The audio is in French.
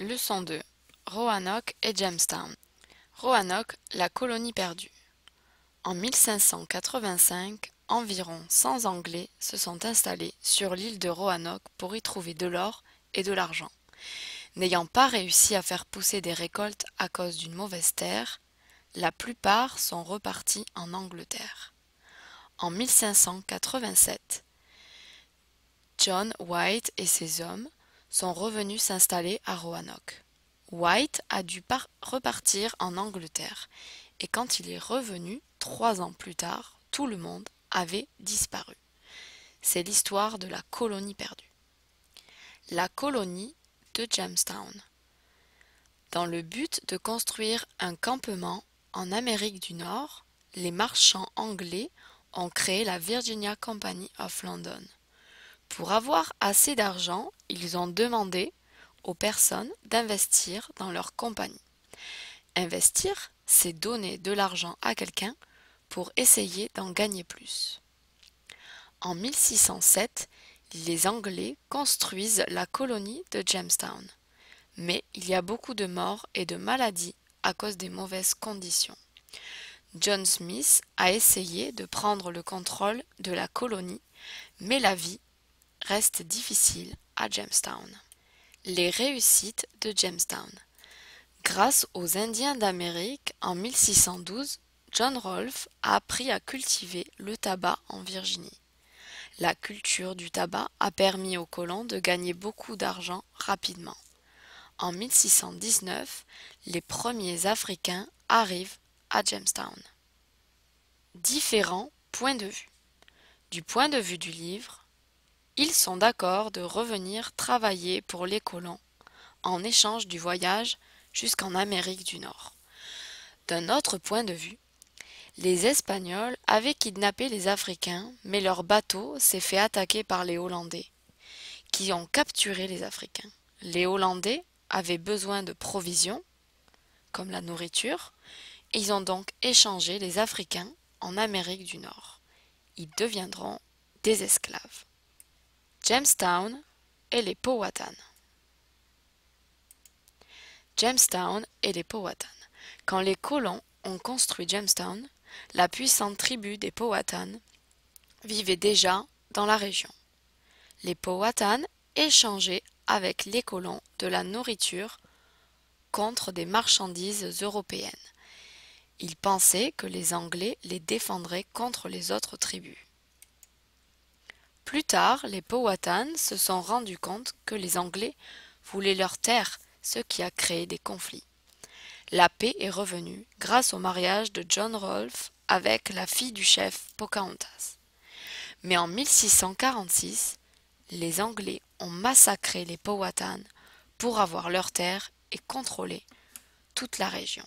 Leçon 2. Roanoke et Jamestown. Roanoke, la colonie perdue. En 1585, environ 100 Anglais se sont installés sur l'île de Roanoke pour y trouver de l'or et de l'argent. N'ayant pas réussi à faire pousser des récoltes à cause d'une mauvaise terre, la plupart sont repartis en Angleterre. En 1587, John White et ses hommes sont revenus s'installer à Roanoke. White a dû repartir en Angleterre, et quand il est revenu, 3 ans plus tard, tout le monde avait disparu. C'est l'histoire de la colonie perdue. La colonie de Jamestown. Dans le but de construire un campement en Amérique du Nord, les marchands anglais ont créé la Virginia Company of London. Pour avoir assez d'argent, ils ont demandé aux personnes d'investir dans leur compagnie. Investir, c'est donner de l'argent à quelqu'un pour essayer d'en gagner plus. En 1607, les Anglais construisent la colonie de Jamestown. Mais il y a beaucoup de morts et de maladies à cause des mauvaises conditions. John Smith a essayé de prendre le contrôle de la colonie, mais la vie reste difficile à Jamestown. Les réussites de Jamestown. Grâce aux Indiens d'Amérique, en 1612, John Rolfe a appris à cultiver le tabac en Virginie. La culture du tabac a permis aux colons de gagner beaucoup d'argent rapidement. En 1619, les premiers Africains arrivent à Jamestown. Différents points de vue. Du point de vue du livre, ils sont d'accord de revenir travailler pour les colons en échange du voyage jusqu'en Amérique du Nord. D'un autre point de vue, les Espagnols avaient kidnappé les Africains, mais leur bateau s'est fait attaquer par les Hollandais, qui ont capturé les Africains. Les Hollandais avaient besoin de provisions, comme la nourriture, et ils ont donc échangé les Africains en Amérique du Nord. Ils deviendront des esclaves. Jamestown et les Powhatan. Jamestown et les Powhatan. Quand les colons ont construit Jamestown, la puissante tribu des Powhatan vivait déjà dans la région. Les Powhatan échangeaient avec les colons de la nourriture contre des marchandises européennes. Ils pensaient que les Anglais les défendraient contre les autres tribus. Plus tard, les Powhatan se sont rendus compte que les Anglais voulaient leur terre, ce qui a créé des conflits. La paix est revenue grâce au mariage de John Rolfe avec la fille du chef Pocahontas. Mais en 1646, les Anglais ont massacré les Powhatan pour avoir leur terre et contrôler toute la région.